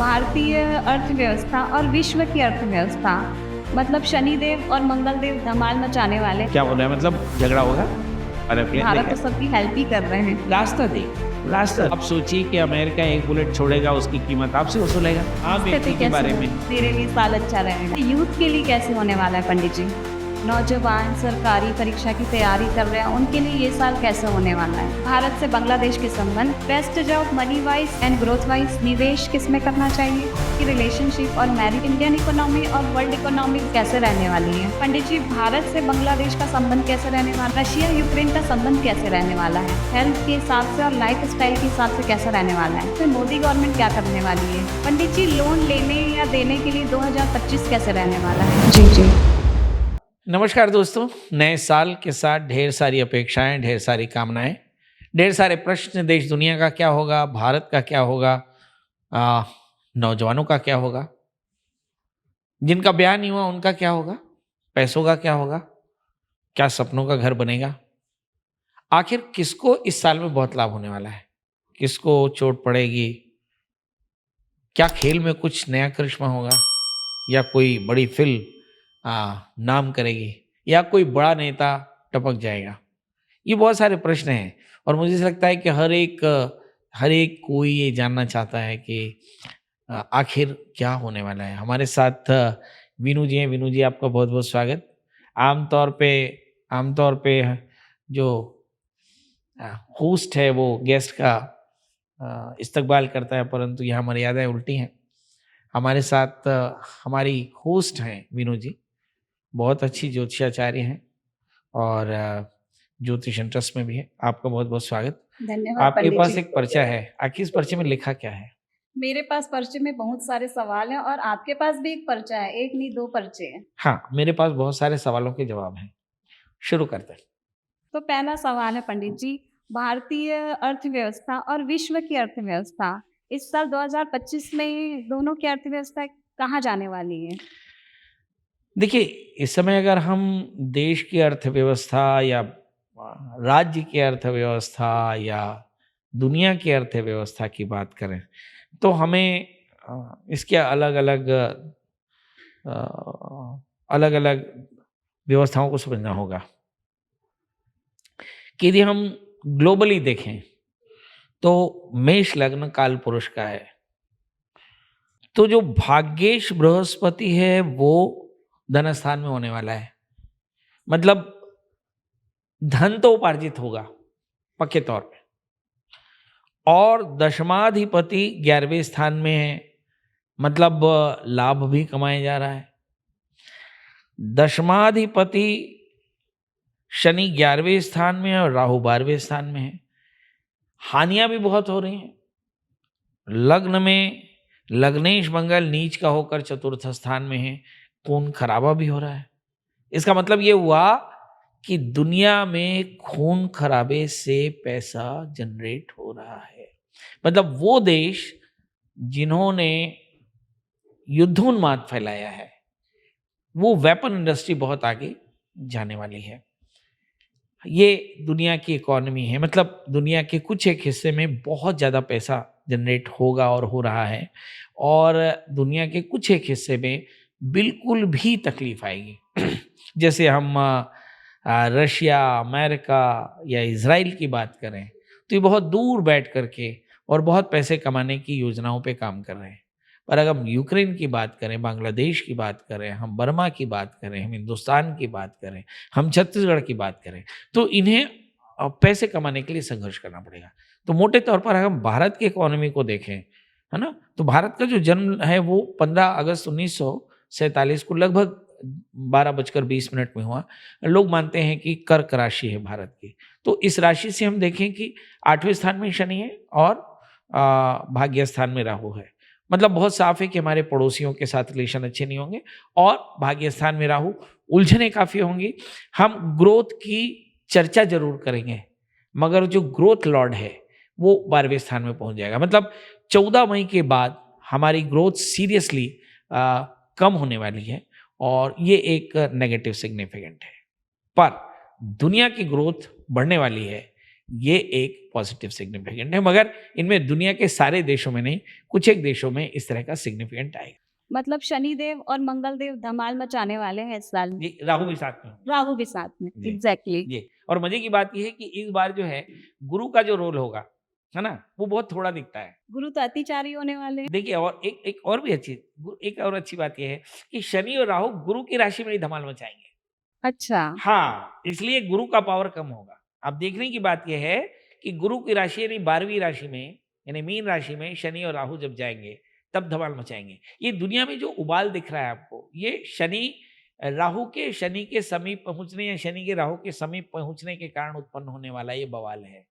भारतीय अर्थव्यवस्था और विश्व की अर्थव्यवस्था मतलब शनिदेव और मंगलदेव धमाल मचाने वाले। क्या बोल रहे हैं? मतलब झगड़ा होगा? अरे प्लेन भारत देखा तो सबकी हेल्प ही कर रहे हैं। रास्ता दे रास्ता। आप सोचिए कि अमेरिका एक बुलेट छोड़ेगा, उसकी कीमत आपसे वसूलेगा। आम व्यक्ति के बारे में मेरे लिए साल अच्छा रहेगा। यूथ के लिए कैसे होने वाला है पंडित जी? नौजवान सरकारी परीक्षा की तैयारी कर रहे हैं, उनके लिए ये साल कैसे होने वाला है? भारत से बांग्लादेश के संबंध, best job money wise and growth wise निवेश किस में करना चाहिए कि रिलेशनशिप और मैरिज, इंडियन इकोनॉमी और वर्ल्ड इकोनॉमी कैसे रहने वाली है? पंडित जी, भारत से बांग्लादेश का संबंध कैसे रहने वाला है? रशिया यूक्रेन का संबंध कैसे रहने वाला है? हेल्थ के हिसाब से और लाइफ स्टाइल के हिसाब से कैसे रहने वाला है? फिर मोदी गवर्नमेंट क्या करने वाली है? पंडित जी, लोन लेने या देने के लिए 2025 कैसे रहने वाला है? जी जी। नमस्कार दोस्तों, नए साल के साथ ढेर सारी अपेक्षाएं, ढेर सारी कामनाएं, ढेर सारे प्रश्न। देश दुनिया का क्या होगा, भारत का क्या होगा, नौजवानों का क्या होगा, जिनका ब्याह नहीं हुआ उनका क्या होगा, पैसों का क्या होगा, क्या सपनों का घर बनेगा। आखिर किसको इस साल में बहुत लाभ होने वाला है, किसको चोट पड़ेगी, क्या खेल में कुछ नया करिश्मा होगा, या कोई बड़ी फिल्म नाम करेगी, या कोई बड़ा नेता टपक जाएगा। ये बहुत सारे प्रश्न हैं और मुझे ऐसा लगता है कि हर एक कोई ये जानना चाहता है कि आखिर क्या होने वाला है। हमारे साथ वीनू जी हैं। वीनू जी, आपका बहुत बहुत स्वागत। आमतौर पे जो होस्ट है वो गेस्ट का इस्तकबाल करता है, परंतु यहाँ मर्यादाएं उल्टी हैं। हमारे साथ हमारी होस्ट हैं वीनू जी, बहुत अच्छी ज्योतिषाचार्य हैं और ज्योतिष इंटरेस्ट में भी है। आपका बहुत बहुत स्वागत। धन्यवाद आपके पंडित पास जी। एक पर्चा है, आखिर इस पर्चे में लिखा क्या है? मेरे पास पर्चे में बहुत सारे सवाल हैं और आपके पास भी एक पर्चा है, एक नहीं दो पर्चे हैं। हाँ, मेरे पास बहुत सारे सवालों के जवाब हैं। शुरू करते हैं। तो पहला सवाल है पंडित जी, भारतीय अर्थव्यवस्था और विश्व की अर्थव्यवस्था इस साल 2025 में दोनों की अर्थव्यवस्था कहाँ जाने वाली है? देखिए, इस समय अगर हम देश की अर्थव्यवस्था या राज्य की अर्थव्यवस्था या दुनिया की अर्थव्यवस्था की बात करें तो हमें इसके अलग अलग व्यवस्थाओं को समझना होगा कि यदि हम ग्लोबली देखें तो मेष लग्न काल पुरुष का है। तो जो भाग्येश बृहस्पति है वो धन स्थान में होने वाला है, मतलब धन तो उपार्जित होगा पक्के तौर पे, और दशमाधिपति 11वें स्थान में है, मतलब लाभ भी कमाया जा रहा है। दशमाधिपति शनि 11वें स्थान में है और राहु 12वें स्थान में है। हानियां भी बहुत हो रही हैं। लग्न में लग्नेश मंगल नीच का होकर चतुर्थ स्थान में है, खून खराबा भी हो रहा है। इसका मतलब ये हुआ कि दुनिया में खून खराबे से पैसा जनरेट हो रहा है। मतलब वो देश जिन्होंने युद्धोन्माद फैलाया है, वो वेपन इंडस्ट्री बहुत आगे जाने वाली है। ये दुनिया की इकोनॉमी है, मतलब दुनिया के कुछ एक हिस्से में बहुत ज़्यादा पैसा जनरेट होगा और हो रहा है, और दुनिया के कुछ एक हिस्से में बिल्कुल भी तकलीफ आएगी। जैसे हम रशिया, अमेरिका या इजराइल की बात करें तो ये बहुत दूर बैठ करके और बहुत पैसे कमाने की योजनाओं पे काम कर रहे हैं। पर अगर हम यूक्रेन की बात करें, बांग्लादेश की बात करें, हम बर्मा की बात करें, हम हिंदुस्तान की बात करें, हम छत्तीसगढ़ की बात करें, तो इन्हें पैसे कमाने के लिए संघर्ष करना पड़ेगा। तो मोटे तौर पर अगर हम भारत की इकोनॉमी को देखें, है ना, तो भारत का जो जन्म है वो 15 अगस्त 1947 को लगभग 12:20 में हुआ। लोग मानते हैं कि कर्क राशि है भारत की। तो इस राशि से हम देखें कि 8वें स्थान में शनि है और भाग्य स्थान में राहु है। मतलब बहुत साफ है कि हमारे पड़ोसियों के साथ रिलेशन अच्छे नहीं होंगे, और भाग्य स्थान में राहु, उलझने काफ़ी होंगी। हम ग्रोथ की चर्चा जरूर करेंगे, मगर जो ग्रोथ लॉर्ड है वो 12वें स्थान में पहुंच जाएगा। मतलब 14 मई के बाद हमारी ग्रोथ सीरियसली कम होने वाली है, और ये एक नेगेटिव सिग्निफिकेंट है। पर दुनिया की ग्रोथ बढ़ने वाली है, ये एक पॉजिटिव सिग्निफिकेंट है, मगर इनमें दुनिया के सारे देशों में नहीं, कुछ एक देशों में इस तरह का सिग्निफिकेंट आएगा। मतलब शनिदेव और मंगलदेव धमाल मचाने वाले हैं इस साल। ये राहु भी साथ में होंगे। राहु भी साथ में, जी। एग्जैक्टली। ये और मजे की बात यह है कि इस बार जो है गुरु का जो रोल होगा, है ना, वो बहुत थोड़ा दिखता है। गुरु तो अतिचारी होने वाले हैं। देखिए, और एक और भी एक और अच्छी बात यह है कि शनि और राहु गुरु की राशि में ही धमाल मचाएंगे। अच्छा। हाँ, इसलिए गुरु का पावर कम होगा। अब देखने की बात यह है कि गुरु की राशि यानी 12वीं राशि में, यानी मीन राशि में शनि और राहु जब जाएंगे तब धमाल मचाएंगे। ये दुनिया में जो उबाल दिख रहा है आपको, ये शनि के समीप पहुंचने या शनि के राहु के समीप पहुंचने के कारण उत्पन्न होने वाला ये बवाल है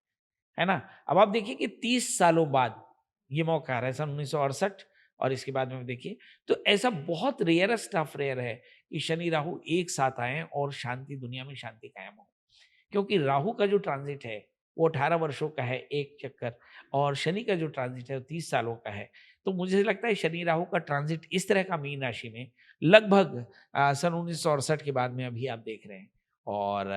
ना। अब आप देखिए कि 30 सालों बाद ये मौका आ रहा है, सन 1968 और इसके बाद में देखिए तो ऐसा बहुत रेयरेस्ट ऑफ रेयर है कि शनि राहु एक साथ आए और शांति, दुनिया में शांति कायम हो। क्योंकि राहु का जो ट्रांजिट है वो 18 वर्षों का है एक चक्कर, और शनि का जो ट्रांजिट है वो 30 सालों का है। तो मुझे लगता है शनि राहु का ट्रांजिट इस तरह का मीन राशि में लगभग सन 1968 के बाद में अभी आप देख रहे हैं। और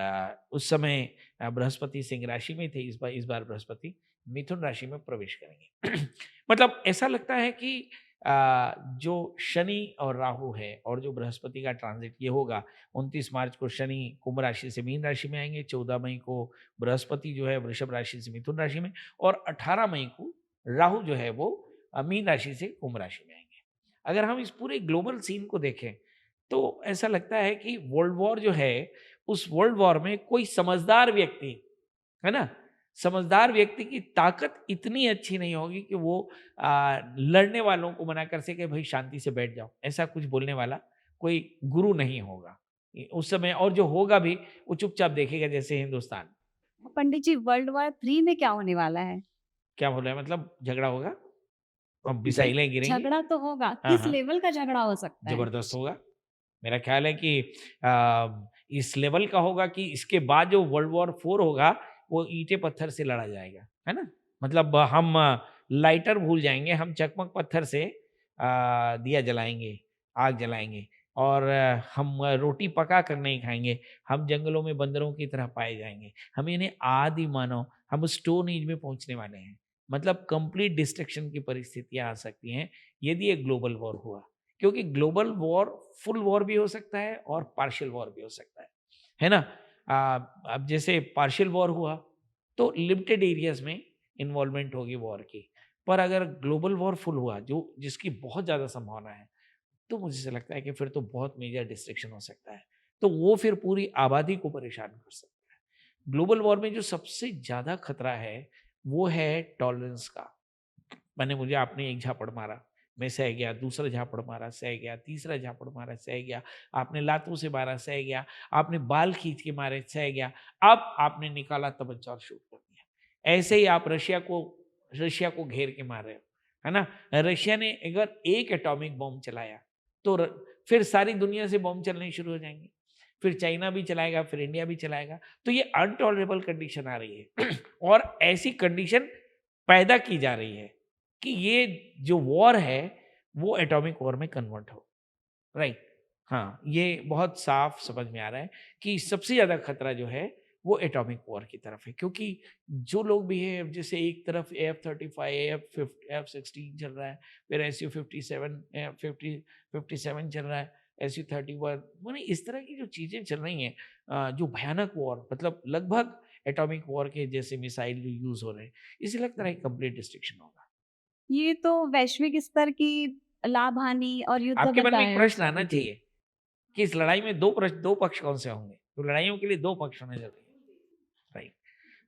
उस समय बृहस्पति सिंह राशि में थे, इस बार बृहस्पति मिथुन राशि में प्रवेश करेंगे। मतलब ऐसा लगता है कि जो शनि और राहु है और जो बृहस्पति का ट्रांजिट ये होगा, 29 मार्च को शनि कुंभ राशि से मीन राशि में आएंगे, 14 मई को बृहस्पति जो है वृषभ राशि से मिथुन राशि में, और 18 मई को राहु जो है वो मीन राशि से कुंभ राशि में आएंगे। अगर हम इस पूरे ग्लोबल सीन को देखें तो ऐसा लगता है कि वर्ल्ड वॉर जो है, उस वर्ल्ड वॉर में कोई समझदार व्यक्ति, है ना, समझदार व्यक्ति की ताकत इतनी अच्छी नहीं होगी कि वो लड़ने वालों को मना कर सके भाई शांति से बैठ जाओ। ऐसा कुछ बोलने वाला कोई गुरु नहीं होगा उस समय, और जो होगा भी वो चुपचाप देखेगा, जैसे हिंदुस्तान। पंडित जी, वर्ल्ड वॉर 3 में क्या होने वाला है? क्या बोल रहे हैं, मतलब झगड़ा होगा और मिसाइलें गिरेंगी। झगड़ा तो होगा, हाँ, किस हाँ। लेवल का झगड़ा हो सकता है? जबरदस्त होगा। मेरा ख्याल है कि इस लेवल का होगा कि इसके बाद जो वर्ल्ड वॉर 4 होगा वो ईंटे पत्थर से लड़ा जाएगा, है ना। मतलब हम लाइटर भूल जाएंगे, हम चकमक पत्थर से दिया जलाएंगे, आग जलाएंगे, और हम रोटी पका कर नहीं खाएंगे, हम जंगलों में बंदरों की तरह पाए जाएंगे, हम इन्हें आदि मानव, हम स्टोन एज में पहुंचने वाले हैं। मतलब कंप्लीट डिस्ट्रक्शन की परिस्थितियां आ सकती हैं यदि एक ग्लोबल वॉर हुआ, क्योंकि ग्लोबल वॉर फुल वॉर भी हो सकता है और पार्शियल वॉर भी हो सकता है ना। अब जैसे पार्शियल वॉर हुआ तो लिमिटेड एरियाज में इन्वॉल्वमेंट होगी वॉर की, पर अगर ग्लोबल वॉर फुल हुआ जो जिसकी बहुत ज़्यादा संभावना है, तो मुझे ऐसा लगता है कि फिर तो बहुत मेजर डिस्ट्रक्शन हो सकता है, तो वो फिर पूरी आबादी को परेशान कर सकता है। ग्लोबल वॉर में जो सबसे ज़्यादा खतरा है वो है टॉलरेंस का। मुझे आपने एक झापड़ मारा, मैं सह गया, दूसरा झापड़ मारा, सह गया, तीसरा झापड़ मारा, सह गया, आपने लातों से मारा, सह गया, आपने बाल खींच के मारे, सह गया, अब आपने निकाला तबज्जा और शूट कर दिया। ऐसे ही आप रशिया को घेर के मार रहे हो, है ना। रशिया ने अगर एक एटॉमिक बॉम्ब चलाया तो फिर सारी दुनिया से बॉम्ब चलने शुरू हो जाएंगे, फिर चाइना भी चलाएगा, फिर इंडिया भी चलाएगा। तो ये अनटॉलरेबल कंडीशन आ रही है और ऐसी कंडीशन पैदा की जा रही है कि ये जो वॉर है वो एटॉमिक वॉर में कन्वर्ट हो, राइट। हाँ, ये बहुत साफ समझ में आ रहा है कि सबसे ज़्यादा खतरा जो है वो एटॉमिक वॉर की तरफ है, क्योंकि जो लोग भी है, जैसे एक तरफ AF-35, AF-16 चल रहा है, फिर SU-57 चल रहा है, SU-31, माने इस तरह की जो चीज़ें चल रही हैं, जो भयानक वॉर, मतलब लगभग एटॉमिक वॉर के जैसे मिसाइल जो यूज़ हो रहे हैं, इसे लगता है कंप्लीट डिस्ट्रक्शन होगा। ये तो वैश्विक स्तर की लाभ हानि और युद्ध आपके मन में एक बताएं। प्रश्न आना चाहिए कि इस लड़ाई में दो पक्ष कौन से होंगे, तो लड़ाइयों के लिए दो पक्ष होने जरूरी है, राइट।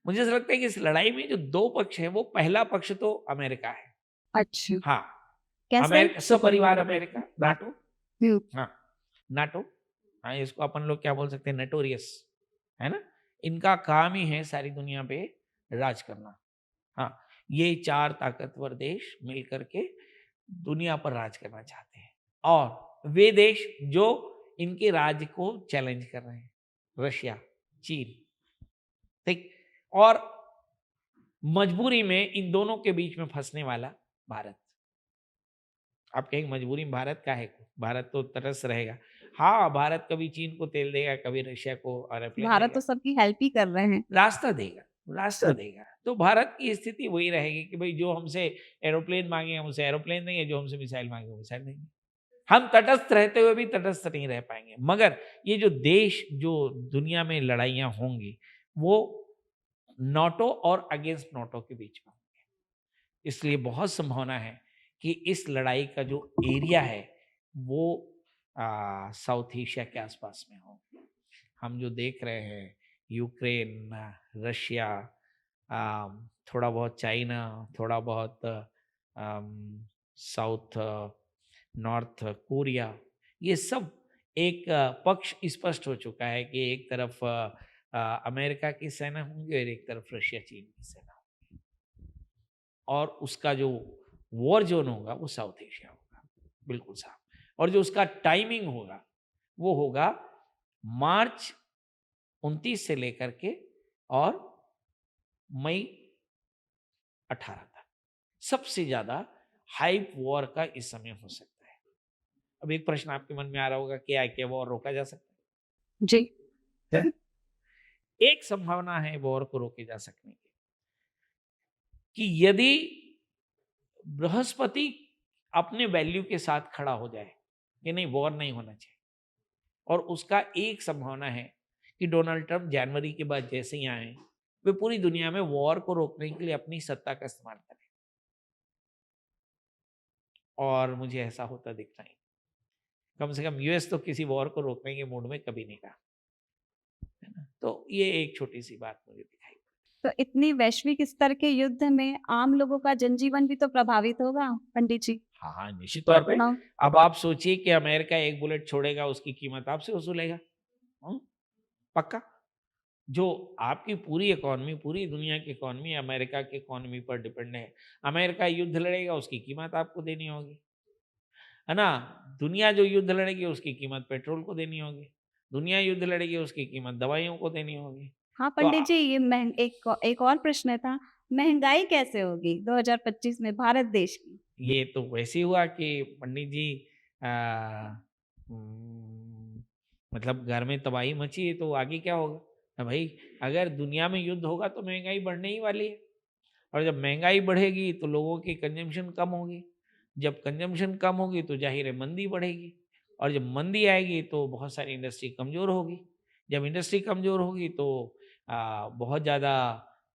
मुझे ऐसा लगता है कि इस लड़ाई में जो दो पक्ष है, वो पहला पक्ष तो अमेरिका है। अच्छा, हाँ, कैसे? अमेरिका, सपरिवार अमेरिका, नाटो। हम्म, हाँ, नाटो। हाँ, इसको अपन लोग क्या बोल सकते हैं, नटोरियस, है ना। इनका काम ही है सारी दुनिया पे राज करना। हाँ, ये 4 ताकतवर देश मिलकर के दुनिया पर राज करना चाहते हैं, और वे देश जो इनके राज को चैलेंज कर रहे हैं, रशिया, चीन, ठीक, और मजबूरी में इन दोनों के बीच में फंसने वाला भारत। आप कहेंगे मजबूरी में भारत का है, भारत तो तरस रहेगा। हाँ, भारत कभी चीन को तेल देगा, कभी रशिया को ऑयल भारत देगा, तो सबकी हेल्प ही कर रहे हैं। रास्ता देगा, रास्ता देगा। तो भारत की स्थिति वही रहेगी कि भाई जो हमसे एरोप्लेन मांगे हम उसे एरोप्लेन देंगे, जो हमसे मिसाइल मांगे वो मिसाइल देंगे। हम तटस्थ रहते हुए भी तटस्थ नहीं रह पाएंगे। मगर ये जो देश जो दुनिया में लड़ाइयाँ होंगी वो नाटो और अगेंस्ट नाटो के बीच में होंगी। इसलिए बहुत संभावना है कि इस लड़ाई का जो एरिया है वो साउथ एशिया के आसपास में हो। हम जो देख रहे हैं यूक्रेन, रशिया, थोड़ा बहुत चाइना, थोड़ा बहुत साउथ नॉर्थ कोरिया, ये सब एक पक्ष स्पष्ट हो चुका है कि एक तरफ अमेरिका की सेना होंगी और एक तरफ रशिया चीन की सेना होगी, और उसका जो वॉर जोन होगा वो साउथ एशिया होगा, बिल्कुल साफ। और जो उसका टाइमिंग होगा वो होगा मार्च 29 से लेकर के और मई 18 तक। सबसे ज्यादा हाइप वॉर का इस समय हो सकता है। अब एक प्रश्न आपके मन में आ रहा होगा क्या वॉर रोका जा सकता जी। है? एक संभावना है वॉर को रोके जा सकने की कि यदि बृहस्पति अपने वैल्यू के साथ खड़ा हो जाए कि नहीं वॉर नहीं होना चाहिए, और उसका एक संभावना है कि डोनाल्ड ट्रंप जनवरी के बाद जैसे ही आए वे पूरी दुनिया में वॉर को रोकने के लिए अपनी सत्ता का इस्तेमाल करें, और मुझे ऐसा होता दिख रहा है। कम से कम यूएस तो किसी वॉर को रोकने के मूड में कभी नहीं रहा, है ना। तो ये एक छोटी सी बात मुझे दिखाई। तो इतनी वैश्विक स्तर के युद्ध में आम लोगों का जनजीवन भी तो प्रभावित होगा पंडित जी। हाँ हाँ, निश्चित तौर पे। हाँ। अब आप सोचिए कि अमेरिका एक बुलेट छोड़ेगा, उसकी कीमत आपसे वसूलेगा। पक्का। जो आपकी पूरी इकोनॉमी, पूरी दुनिया की इकोनॉमी अमेरिका की इकोनॉमी पर डिपेंड है। अमेरिका युद्ध लड़ेगा, उसकी कीमत आपको देनी होगी, है ना। दुनिया जो युद्ध लड़ेगी उसकी कीमत पेट्रोल को देनी होगी, दुनिया युद्ध लड़ेगी उसकी कीमत दवाइयों को देनी होगी। हाँ तो पंडित जी, ये एक और प्रश्न था, महंगाई कैसे होगी 2025 में भारत देश की? ये तो वैसे हुआ कि पंडित जी आ, हम्म, मतलब घर में तबाही मची है तो आगे क्या होगा। भाई अगर दुनिया में युद्ध होगा तो महंगाई बढ़ने ही वाली है, और जब महंगाई बढ़ेगी तो लोगों की कंजम्पशन कम होगी, जब कंजम्पशन कम होगी तो जाहिर है मंदी बढ़ेगी, और जब मंदी आएगी तो बहुत सारी इंडस्ट्री कमज़ोर होगी, जब इंडस्ट्री कमज़ोर होगी तो बहुत ज़्यादा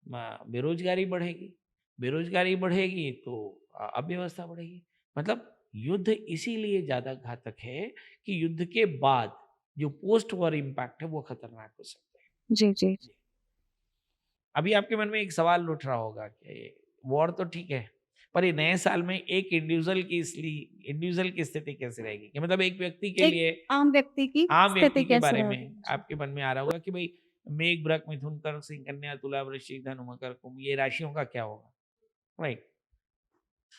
बेरोजगारी बढ़ेगी, बेरोजगारी बढ़ेगी तो अव्यवस्था बढ़ेगी। मतलब युद्ध इसीलिए ज़्यादा घातक है कि युद्ध के बाद जो पोस्ट वॉर इम्पैक्ट है वो खतरनाक हो सकता है। जी जी। अभी आपके मन में एक सवाल उठ रहा होगा कि वॉर तो ठीक है, पर ये नए साल में एक इंडिविजुअल की स्थिति कैसे रहेगी, कि मतलब एक व्यक्ति के लिए, एक आम व्यक्ति की आम व्यक्ति स्थिति के कैसे बारे रहेगी? में आपके मन में आ रहा होगा कि भाई मेघ, वृक, मिथुन, कर्क, सिंह, कन्या, तुला, वृश्चिक, धनु, मकर, कुंभ, ये राशियों का क्या होगा, राइट।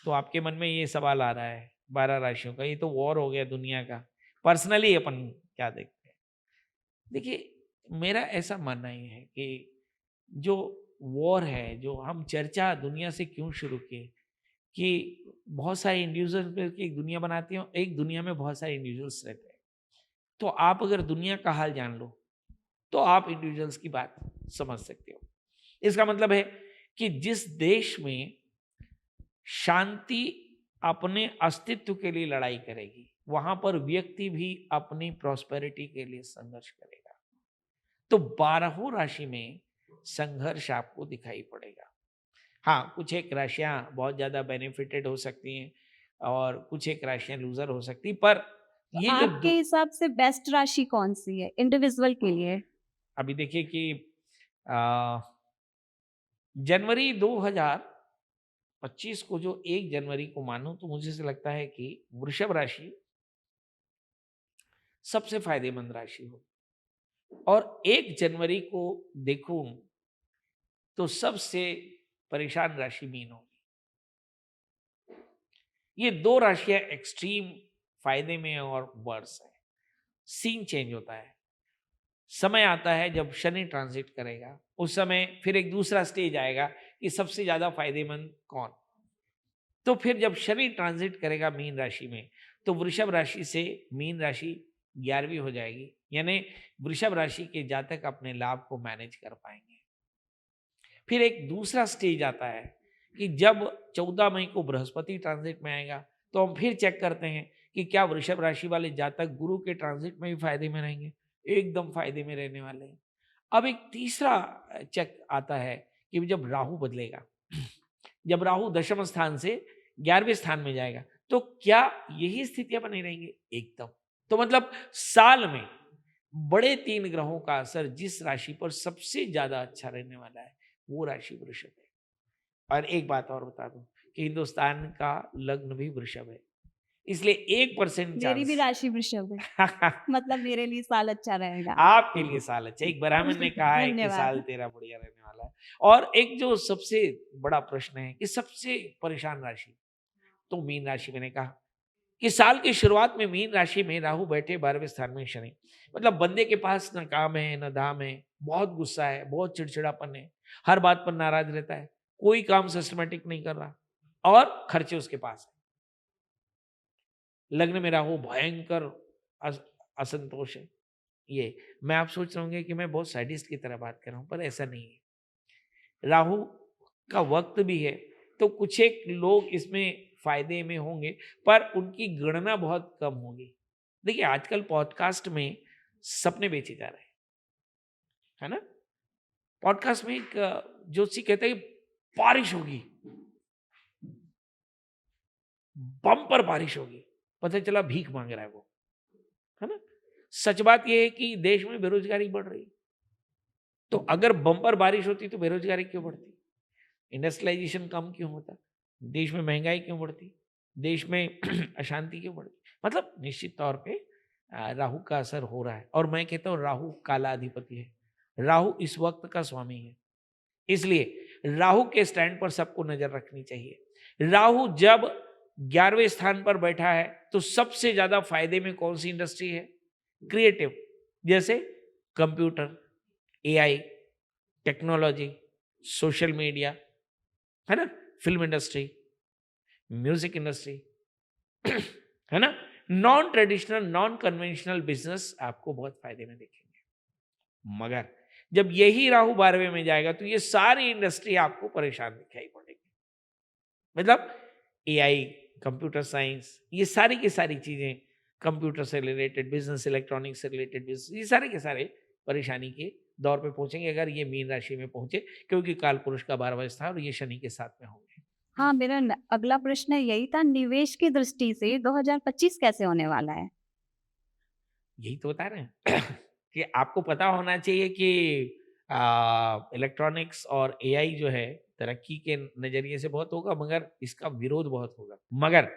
तो आपके मन में ये सवाल आ रहा है 12 राशियों का, ये तो वॉर हो गया दुनिया का, पर्सनली अपन क्या देखते हैं। देखिए मेरा ऐसा मानना ही है कि जो वॉर है, जो हम चर्चा दुनिया से क्यों शुरू किए कि बहुत सारे इंडिविजुअल्स मिलकर एक दुनिया बनाते हैं, एक दुनिया में बहुत सारे इंडिविजुअल्स रहते हैं। तो आप अगर दुनिया का हाल जान लो तो आप इंडिविजुअल्स की बात समझ सकते हो। इसका मतलब है कि जिस देश में शांति अपने अस्तित्व के लिए लड़ाई करेगी वहां पर व्यक्ति भी अपनी प्रॉस्पेरिटी के लिए संघर्ष करेगा। तो 12 राशि में संघर्ष आपको दिखाई पड़ेगा। हाँ, कुछ एक राशियां बहुत ज्यादा बेनिफिटेड हो सकती हैं और कुछ एक राशियां लूजर हो सकती, पर ये जो आपके हिसाब से बेस्ट राशि कौन सी है इंडिविजुअल के लिए? अभी देखिए कि जनवरी 2025 को जो 1 जनवरी को मानूं तो मुझे से लगता है कि वृषभ राशि सबसे फायदेमंद राशि हो, और 1 जनवरी को देखूं तो सबसे परेशान राशि मीन होगी। ये दो राशियां एक्सट्रीम फायदे में और वर्स है। सीन चेंज होता है, समय आता है जब शनि ट्रांजिट करेगा, उस समय फिर एक दूसरा स्टेज आएगा कि सबसे ज्यादा फायदेमंद कौन। तो फिर जब शनि ट्रांजिट करेगा मीन राशि में तो वृषभ राशि से मीन राशि 11वीं हो जाएगी, यानी वृषभ राशि के जातक अपने लाभ को मैनेज कर पाएंगे। फिर एक दूसरा स्टेज आता है कि जब 14 मई को बृहस्पति ट्रांजिट में आएगा तो हम फिर चेक करते हैं कि क्या वृषभ राशि वाले जातक गुरु के ट्रांजिट में भी फायदे में रहेंगे, एकदम फायदे में रहने वाले हैं। अब एक तीसरा चेक आता है कि जब राहु बदलेगा, जब राहु दशम स्थान से 11वें स्थान में जाएगा तो क्या यही स्थितियां बनी रहेंगी, एकदम। तो मतलब साल में बड़े 3 ग्रहों का असर जिस राशि पर सबसे ज्यादा अच्छा रहने वाला है वो राशि वृषभ है। और एक बात और बता दूं कि हिंदुस्तान का लग्न भी वृषभ है, इसलिए 1% मेरी भी चांस राशि वृषभ है। मतलब मेरे लिए साल अच्छा रहेगा। आपके लिए साल अच्छा। एक ब्राह्मण ने कहा है कि साल धन्यवाद। तेरा बढ़िया रहने वाला है। और एक जो सबसे बड़ा प्रश्न है कि सबसे परेशान राशि, तो मीन राशि। मैंने कहा कि साल की शुरुआत में मीन राशि में राहु बैठे 12वें स्थान में शनि, मतलब बंदे के पास न काम है न दाम है, बहुत गुस्सा है, बहुत चिड़चिड़ापन है, हर बात पर नाराज रहता है, कोई काम सिस्टमेटिक नहीं कर रहा और खर्चे उसके पास है। लग्न में राहु भयंकर असंतोष है। ये मैं आप सोच रहे होंगे कि मैं बहुत सैडिस्ट की तरह बात कर रहा हूं, पर ऐसा नहीं है। राहु का वक्त भी है तो कुछ एक लोग इसमें फायदे में होंगे, पर उनकी गणना बहुत कम होगी। देखिए आजकल पॉडकास्ट में सपने बेचे जा रहे हैं, है ना। पॉडकास्ट में एक ज्योतिषी कहते हैं बारिश होगी, बम्पर बारिश होगी, पता चला भीख मांग रहा है वो, है ना। सच बात यह है कि देश में बेरोजगारी बढ़ रही, तो अगर बम्पर बारिश होती तो बेरोजगारी क्यों बढ़ती, इंडस्ट्रियलाइजेशन कम क्यों होता, देश में महंगाई क्यों बढ़ती, देश में अशांति क्यों बढ़ती। मतलब निश्चित तौर पे राहु का असर हो रहा है। और मैं कहता हूँ राहु काला अधिपति है, राहु इस वक्त का स्वामी है, इसलिए राहु के स्टैंड पर सबको नजर रखनी चाहिए। राहु जब 11वें स्थान पर बैठा है तो सबसे ज्यादा फायदे में कौन सी इंडस्ट्री है, क्रिएटिव, जैसे computer, AI, technology, social media, है ना, फिल्म इंडस्ट्री, म्यूजिक इंडस्ट्री, है ना। Non traditional non conventional business आपको बहुत फायदे में देखेंगे। मगर जब यही राहु 12वें में जाएगा तो ये सारी इंडस्ट्री आपको परेशान दिखाई पड़ेगी। मतलब एआई, कंप्यूटर साइंस, ये सारी की सारी चीजें, कंप्यूटर से रिलेटेड बिजनेस, इलेक्ट्रॉनिक्स से रिलेटेड बिजनेस, ये सारे के सारे परेशानी के दौर पे पहुंचेंगे अगर ये मीन राशि में पहुंचे, क्योंकि काल पुरुष का 12वां स्थान और ये शनि के साथ में होंगे। हाँ, मेरा अगला प्रश्न यही था, निवेश की दृष्टि से 2025 कैसे होने वाला है? यही तो बता रहे हैं कि आपको पता होना चाहिए कि इलेक्ट्रॉनिक्स और एआई जो है तरक्की के नजरिए से बहुत होगा, मगर इसका विरोध बहुत होगा। मगर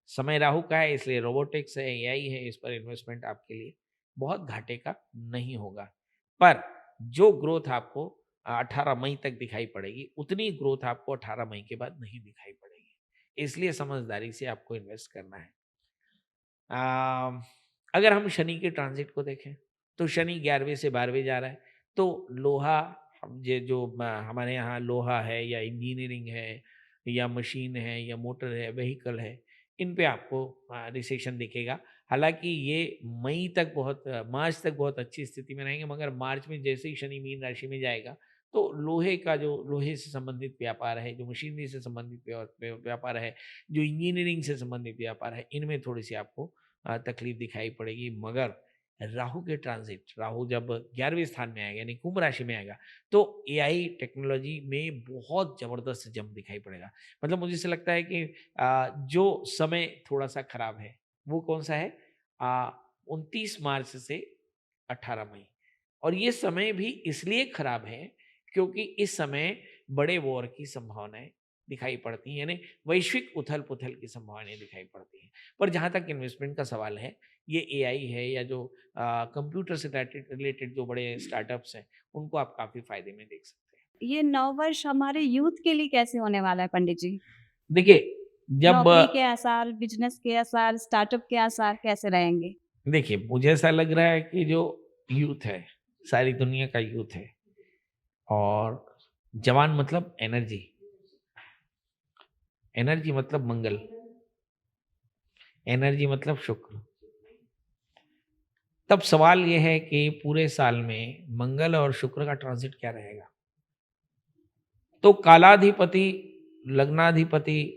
समय राहु का है, इसलिए रोबोटिक्स है, एआई है, इस पर इन्वेस्टमेंट आपके लिए बहुत घाटे का नहीं होगा। पर जो ग्रोथ आपको 18 मई तक दिखाई पड़ेगी, उतनी ग्रोथ आपको 18 मई के बाद नहीं दिखाई पड़ेगी, इसलिए समझदारी से आपको इन्वेस्ट करना है। अगर हम शनि के ट्रांजिट को देखें तो शनि 11वें से 12वें जा रहा है, तो लोहा, हम ये जो हमारे यहाँ लोहा है या इंजीनियरिंग है या मशीन है या मोटर है, व्हीकल है, इन पे आपको रिसेशन दिखेगा। हालांकि ये मई तक बहुत मार्च तक बहुत अच्छी स्थिति में रहेंगे, मगर मार्च में जैसे ही शनि मीन राशि में जाएगा तो लोहे का जो लोहे से संबंधित व्यापार है, जो मशीनरी से संबंधित व्यापार है, जो इंजीनियरिंग से संबंधित व्यापार है, इनमें थोड़ी सी आपको तकलीफ दिखाई पड़ेगी। मगर राहु के ट्रांजिट, राहु जब 11वें स्थान में आएगा यानी कुंभ राशि में आएगा तो एआई टेक्नोलॉजी में बहुत जबरदस्त जंप दिखाई पड़ेगा। मतलब मुझे ऐसा लगता है कि जो समय थोड़ा सा खराब है वो कौन सा है, 29 मार्च से 18 मई। और ये समय भी इसलिए खराब है क्योंकि इस समय बड़े वॉर की संभावनाएं दिखाई पड़ती हैं, यानी वैश्विक उथल पुथल की संभावनाएं दिखाई पड़ती हैं। पर जहां तक इन्वेस्टमेंट का सवाल है, ये एआई है या जो कंप्यूटर से रिलेटेड जो बड़े स्टार्टअप्स हैं, उनको आप काफी फायदे में देख सकते हैं। ये नववर्ष हमारे यूथ के लिए कैसे होने वाला है पंडित जी? देखिए जब नौकरी के आसार, बिजनेस के आसार, स्टार्टअप के आसार कैसे रहेंगे? देखिए मुझे ऐसा लग रहा है कि जो यूथ है, सारी दुनिया का यूथ है, और जवान मतलब एनर्जी, एनर्जी मतलब मंगल, एनर्जी मतलब शुक्र। तब सवाल यह है कि पूरे साल में मंगल और शुक्र का ट्रांजिट क्या रहेगा। तो कालाधिपति, लग्नाधिपति,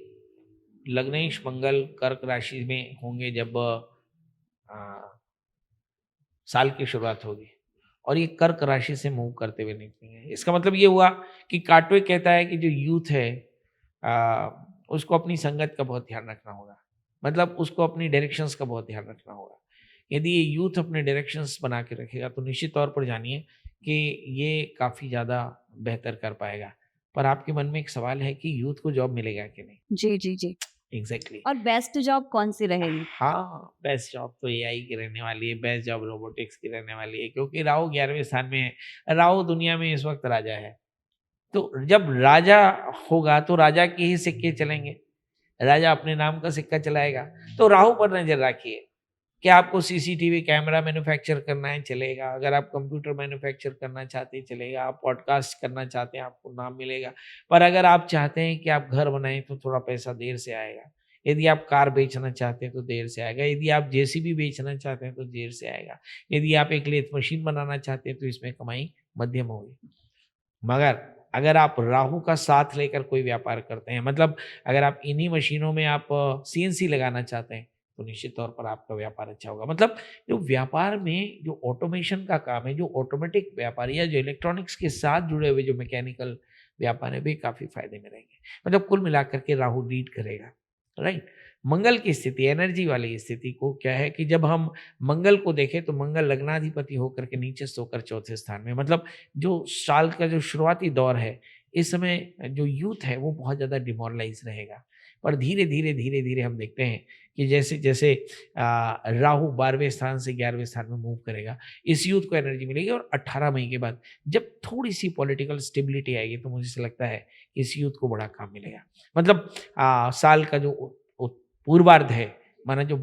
लग्नेश मंगल कर्क राशि में होंगे जब साल की शुरुआत होगी, और ये कर्क राशि से मूव करते हुए निकलेंगे। इसका मतलब ये हुआ कि काटवे कहता है कि जो यूथ है उसको अपनी संगत का बहुत ध्यान रखना होगा, मतलब उसको अपनी डायरेक्शंस का बहुत ध्यान रखना होगा। यदि ये यूथ अपने डायरेक्शंस बना के रखेगा तो निश्चित तौर पर जानिए कि ये काफ़ी ज़्यादा बेहतर कर पाएगा। पर आपके मन में एक सवाल है कि यूथ को जॉब मिलेगा कि नहीं? जी जी जी। एग्जैक्टली। और बेस्ट जॉब कौन सी रहेगी? हाँ, बेस्ट जॉब तो एआई की रहने वाली है, बेस्ट जॉब रोबोटिक्स की रहने वाली है, क्योंकि राहु 11वें स्थान में है। राहु दुनिया में इस वक्त राजा है, तो जब राजा होगा तो राजा के ही सिक्के चलेंगे, राजा अपने नाम का सिक्का चलाएगा। तो राहु पर नजर रखिए कि आपको सीसीटीवी कैमरा मैन्युफैक्चर करना है, चलेगा। अगर आप कंप्यूटर मैन्युफैक्चर करना चाहते हैं, चलेगा। आप पॉडकास्ट करना चाहते हैं, आपको नाम मिलेगा। पर अगर आप चाहते हैं कि आप घर बनाएं तो थोड़ा पैसा देर से आएगा। यदि आप कार बेचना चाहते हैं तो देर से आएगा। यदि आप जेसीबी बेचना चाहते हैं तो देर से आएगा। यदि आप एक लेथ मशीन बनाना चाहते हैं तो इसमें कमाई मध्यम होगी। मगर अगर आप राहु का साथ लेकर कोई व्यापार करते हैं, मतलब अगर आप इन्हीं मशीनों में आप सीएनसी लगाना चाहते हैं तो निश्चित तौर पर आपका व्यापार अच्छा होगा। मतलब जो व्यापार में जो ऑटोमेशन का काम है, जो ऑटोमेटिक व्यापार या जो इलेक्ट्रॉनिक्स के साथ जुड़े हुए जो मैकेनिकल व्यापार है, वे काफी फायदे में रहेंगे। मतलब कुल मिलाकर के राहु लीड करेगा, राइट। मंगल की स्थिति, एनर्जी वाली स्थिति को क्या है कि जब हम मंगल को देखें तो मंगल लग्नाधिपति होकर के नीचे सोकर चौथे स्थान में, मतलब जो साल का जो शुरुआती दौर है, इस समय जो यूथ है वो बहुत ज़्यादा डिमोरलाइज रहेगा। पर धीरे धीरे धीरे धीरे हम देखते हैं कि जैसे जैसे राहु 12वें स्थान से 11वें स्थान में मूव करेगा, इस यूथ को एनर्जी मिलेगी। और 18 मई के बाद जब थोड़ी सी पॉलिटिकल स्टेबिलिटी आएगी तो मुझे से लगता है इस यूथ को बड़ा काम मिलेगा। मतलब साल का जो पूर्वार्ध है, माना जो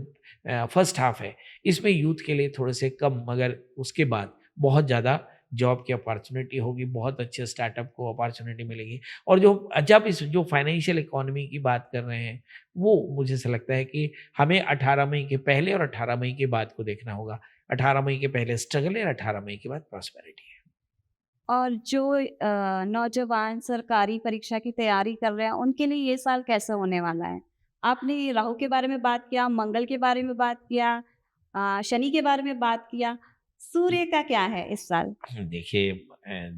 फर्स्ट हाफ है, इसमें यूथ के लिए थोड़े से कम, मगर उसके बाद बहुत ज़्यादा जॉब की अपॉर्चुनिटी होगी, बहुत अच्छे स्टार्टअप को अपॉर्चुनिटी मिलेगी। और जो जब इस जो फाइनेंशियल इकोनॉमी की बात कर रहे हैं, वो मुझे से लगता है कि हमें 18 मई के पहले और 18 मई के बाद को देखना होगा। 18 मई के पहले स्ट्रगल है, 18 मई के बाद प्रॉस्पेरिटी है। और जो नौजवान सरकारी परीक्षा की तैयारी कर रहे हैं उनके लिए ये साल कैसा होने वाला है? आपने राहु के बारे में बात किया, मंगल के बारे में बात किया, शनि के बारे में बात किया, सूर्य का क्या है इस साल? देखिए,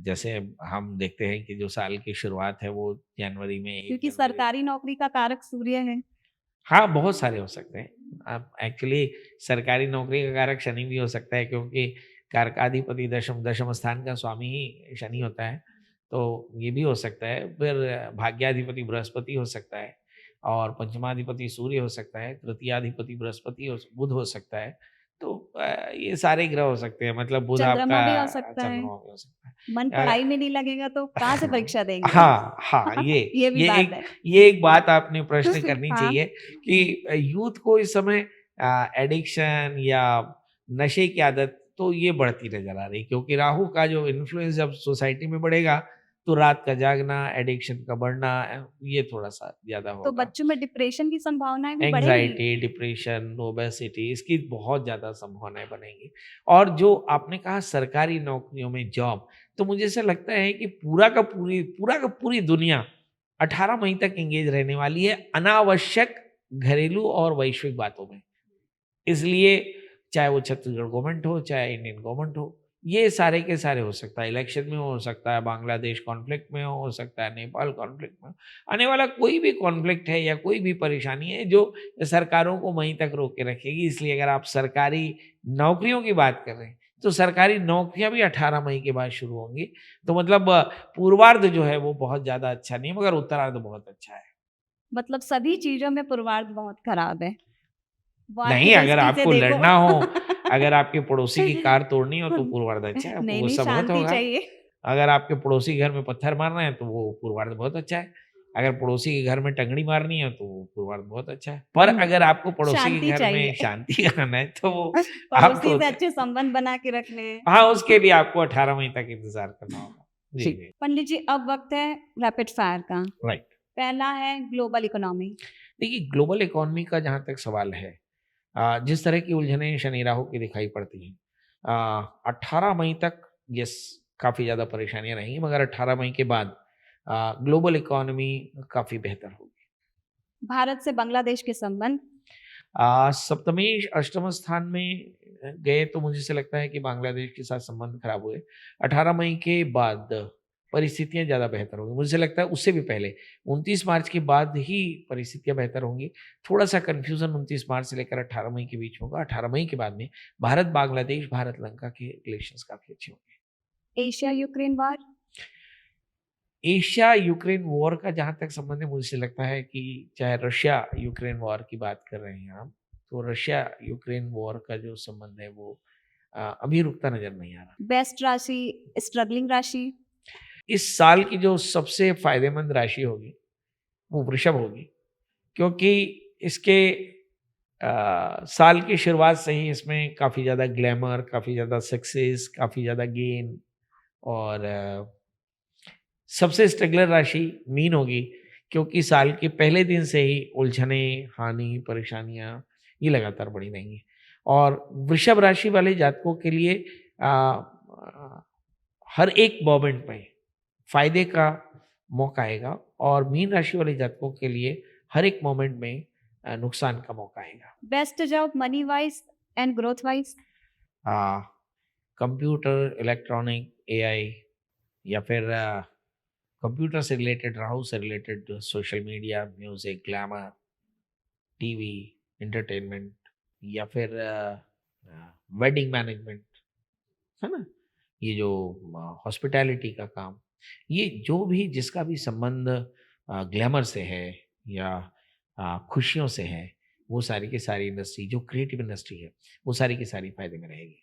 जैसे हम देखते हैं कि जो साल की शुरुआत है वो जनवरी में 1 क्योंकि जनवरी। सरकारी नौकरी का कारक सूर्य है। हाँ, बहुत सारे हो सकते हैं। अब एक्चुअली सरकारी नौकरी का कारक शनि भी हो सकता है, क्योंकि कारकाधिपति दशम दशम स्थान का स्वामी ही शनि होता है, तो ये भी हो सकता है। फिर भाग्याधिपति बृहस्पति हो सकता है, और पंचमाधिपति सूर्य हो सकता है, तृतीयाधिपति बृहस्पति बुध हो सकता है। तो ये सारे ग्रह हो सकते हैं। मतलब बुध चंद्रमा भी हो आपका सकता है। चंद्रमा भी हो सकता है। मन पढ़ाई में नहीं लगेगा तो कहाँ से परीक्षा देंगे? हाँ, हाँ, ये भी बात है। ये एक बात आपने प्रश्न करनी हाँ। चाहिए कि यूथ को इस समय एडिक्शन या नशे की आदत तो ये बढ़ती नजर आ रही, क्योंकि राहु का जो इन्फ्लुएंस जब सोसाइटी में बढ़ेगा तो रात का जागना, एडिक्शन का बढ़ना, ये थोड़ा सा ज्यादा तो होगा। बच्चों में डिप्रेशन की संभावनाएं भी बढ़ेंगी। एंग्जाइटी, डिप्रेशन, ओबेसिटी, इसकी बहुत ज़्यादा संभावनाएं बनेंगी। और जो आपने कहा सरकारी नौकरियों में जॉब, तो मुझे ऐसा लगता है कि पूरा का पूरी दुनिया 18 मई तक एंगेज रहने वाली है अनावश्यक घरेलू और वैश्विक बातों में। इसलिए चाहे वो छत्तीसगढ़ गवर्नमेंट हो, चाहे इंडियन गवर्नमेंट हो, ये सारे के सारे हो सकता है। इलेक्शन में हो सकता है, बांग्लादेश कॉन्फ्लिक्ट में हो सकता है, नेपाल कॉन्फ्लिक्ट में आने वाला कोई भी कॉन्फ्लिक्ट है या कोई भी परेशानी है जो सरकारों को वहीं तक रोक के रखेगी। इसलिए अगर आप सरकारी नौकरियों की बात कर रहे हैं तो सरकारी नौकरियां भी 18 मई के बाद शुरू होंगी। तो मतलब पूर्वार्ध जो है वो बहुत ज़्यादा अच्छा नहीं है, मगर उत्तरार्ध बहुत अच्छा है। मतलब सभी चीजों में पूर्वार्ध बहुत खराब है। वार की नहीं, अगर दृष्टि से आपको देखो। लड़ना हो, अगर आपके पड़ोसी की कार तोड़नी हो तो पूर्वार्ध अच्छा है, आपको नहीं नहीं, गुस्सा बहुत शांति होगा। चाहिए। अगर आपके पड़ोसी के घर में पत्थर मारना है तो वो पूर्वार्ध बहुत अच्छा है। अगर पड़ोसी के घर में टंगड़ी मारनी है तो वो पूर्वार्ध बहुत अच्छा है। पर अगर आपको पड़ोसी के शांति घर में चाहिए। शांति आना है तो वो पड़ोसी आपको से अच्छे संबंध बना के रखने हैं। हाँ, उसके लिए आपको 18 मई तक इंतजार करना होगा। जी, जी। जी। पंडित जी, अब वक्त है रैपिड फायर का। राइट। पहला है ग्लोबल इकोनॉमी। देखिए, ग्लोबल इकोनॉमी का जहाँ तक सवाल है, जिस तरह की उलझनें शनि राहु की दिखाई पड़ती हैं, 18 मई तक यस काफ़ी ज़्यादा परेशानियाँ रहेंगी, मगर 18 मई के बाद ग्लोबल इकोनॉमी काफ़ी बेहतर होगी। भारत से बांग्लादेश के संबंध। सप्तमेश अष्टम स्थान में गए तो मुझे से लगता है कि बांग्लादेश के साथ संबंध खराब हुए। 18 मई के बाद परिस्थितियां ज़्यादा बेहतर होंगी। मुझे लगता है उससे भी पहले 29 मार्च के बाद ही परिस्थितियां बेहतर होंगी। थोड़ा सा कन्फ्यूज़न 29 मार्च से लेकर 18 मई के बीच होगा। 18 मई के बाद में भारत बांग्लादेश, भारत लंका के रिलेशंस काफ़ी अच्छे होंगे। एशिया यूक्रेन वार। एशिया यूक्रेन वॉर का जहाँ तक संबंध है, मुझे लगता है कि चाहे रशिया यूक्रेन वॉर की बात कर रहे हैं आप, तो रशिया यूक्रेन वॉर का जो संबंध है वो अभी रुकता नजर नहीं आ रहा। बेस्ट राशि, स्ट्रगलिंग राशि। इस साल की जो सबसे फायदेमंद राशि होगी वो वृषभ होगी, क्योंकि इसके साल की शुरुआत से ही इसमें काफ़ी ज़्यादा ग्लैमर, काफ़ी ज़्यादा सक्सेस, काफ़ी ज़्यादा गेन और सबसे स्ट्रगलर राशि मीन होगी, क्योंकि साल के पहले दिन से ही उलझने, हानि, परेशानियां ये लगातार बढ़ी रहेंगी। और वृषभ राशि वाले जातकों के लिए हर एक मोमेंट में फायदे का मौका आएगा और मीन राशि वाले जातकों के लिए हर एक मोमेंट में नुकसान का मौका आएगा। Best job money wise and growth wise. Computer, electronic, AI या फिर कंप्यूटर से रिलेटेड, राहु से related, social media, music, glamour, TV, entertainment या फिर वेडिंग मैनेजमेंट, है ना, ये जो हॉस्पिटैलिटी का काम, ये जो भी जिसका भी संबंध ग्लैमर से है या खुशियों से है, वो सारी की सारी इंडस्ट्री जो क्रिएटिव इंडस्ट्री है वो सारी की सारी फायदे में रहेगी।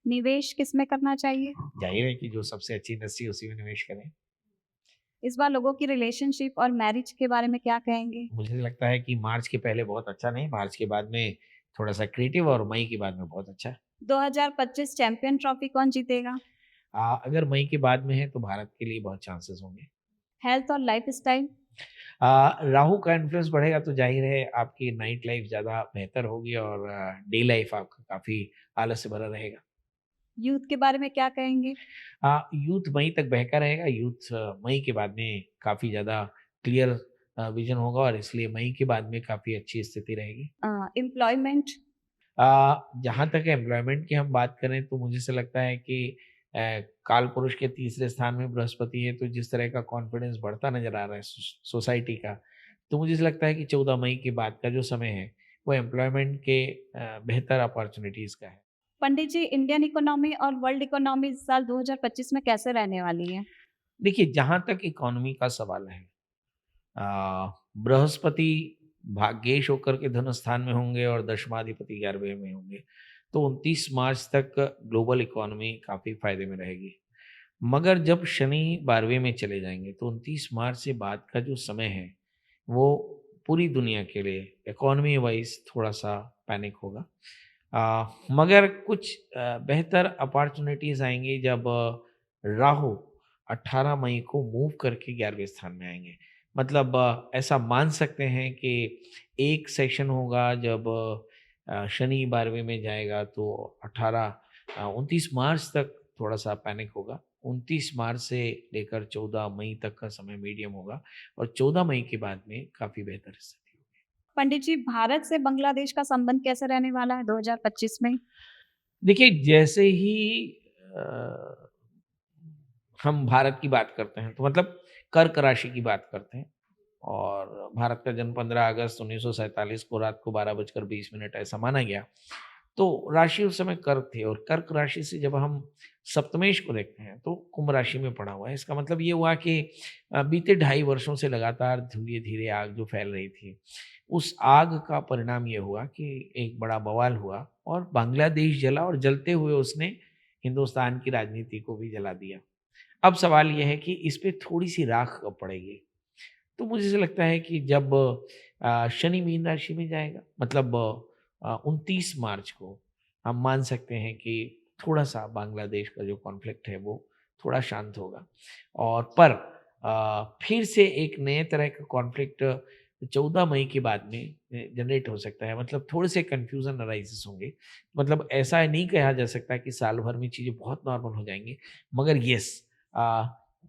निवेश किस में करना चाहिए? जाहिर है कि जो सबसे अच्छी इंडस्ट्री उसी में निवेश करें। इस बार लोगों की रिलेशनशिप और मैरिज के बारे में क्या कहेंगे? मुझे लगता है कि मार्च के पहले बहुत अच्छा नहीं, मार्च के बाद में थोड़ा सा क्रिएटिव और मई के बाद में बहुत अच्छा। 2025 चैंपियन ट्रॉफी कौन जीतेगा? अगर मई के बाद में है तो भारत के लिए बहुत चांसेस होंगे। हेल्थ और लाइफ स्टाइल। राहु का इन्फ्लुएंस बढ़ेगा तो जाहिर है आपकी नाइट लाइफ ज़्यादा बेहतर होगी और डे लाइफ आपका काफ़ी आलस से भरा रहेगा। यूथ के बारे में क्या कहेंगे? यूथ मई तक बहका रहेगा। यूथ मई के बाद में काफ़ी ज़्यादा क्लियर विजन होगा और इसलिए मई के बाद में काफ़ी अच्छी स्थिति रहेगी। एम्प्लॉयमेंट। जहाँ तक एम्प्लॉयमेंट की हम बात करें तो मुझे से लगता है कि काल पुरुष के तीसरे स्थान में बृहस्पति है, तो जिस तरह का कॉन्फिडेंस बढ़ता नजर आ रहा है सोसाइटी का, तो मुझे से लगता है कि 14 मई के बाद का जो समय है वो एम्प्लॉयमेंट के बेहतर अपॉर्चुनिटीज़ का है। पंडित जी, इंडियन इकोनॉमी और वर्ल्ड इकोनॉमी इस साल 2025 में कैसे रहने वाली है? देखिए, जहाँ तक इकोनॉमी का सवाल है, बृहस्पति भाग्येश होकर के धन स्थान में होंगे और दशमाधिपति 11वें में होंगे, तो 29 मार्च तक ग्लोबल इकोनॉमी काफ़ी फायदे में रहेगी। मगर जब शनि 12वें में चले जाएंगे तो 29 मार्च से बाद का जो समय है वो पूरी दुनिया के लिए इकोनॉमी वाइज थोड़ा सा पैनिक होगा। मगर कुछ बेहतर अपॉर्चुनिटीज़ आएंगी जब राहु 18 मई को मूव करके 11वें स्थान में आएंगे। मतलब ऐसा मान सकते हैं कि एक सेशन होगा जब शनि 12वें में जाएगा तो 29 मार्च तक थोड़ा सा पैनिक होगा। 29 मार्च से लेकर 14 मई तक का समय मीडियम होगा और 14 मई के बाद में काफ़ी बेहतर स्थिति होगी। पंडित जी, भारत से बांग्लादेश का संबंध कैसे रहने वाला है 2025 में? देखिए, जैसे ही अ, हम भारत की बात करते हैं तो मतलब कर्क राशि की बात करते हैं और भारत का जन्म 15 अगस्त 1947 को रात को 12:20 ऐसा माना गया। तो राशि उस समय कर्क थी और कर्क राशि से जब हम सप्तमेश को देखते हैं तो कुंभ राशि में पड़ा हुआ है। इसका मतलब ये हुआ कि बीते 2.5 वर्षों से लगातार धीरे धीरे आग जो फैल रही थी, उस आग का परिणाम ये हुआ कि एक बड़ा बवाल हुआ और बांग्लादेश जला और जलते हुए उसने हिंदुस्तान की राजनीति को भी जला दिया। अब सवाल ये है कि इस पे थोड़ी सी राख कब पड़ेगी। तो मुझे ऐसा लगता है कि जब शनि मीन राशि में जाएगा, मतलब 29 मार्च को हम मान सकते हैं कि थोड़ा सा बांग्लादेश का जो कॉन्फ्लिक्ट है वो थोड़ा शांत होगा और पर फिर से एक नए तरह का कॉन्फ्लिक्ट 14 मई के बाद में जनरेट हो सकता है। मतलब थोड़े से कन्फ्यूज़न अराइजेस होंगे। मतलब ऐसा नहीं कहा जा सकता कि साल भर में चीज़ें बहुत नॉर्मल हो जाएंगी, मगर येस,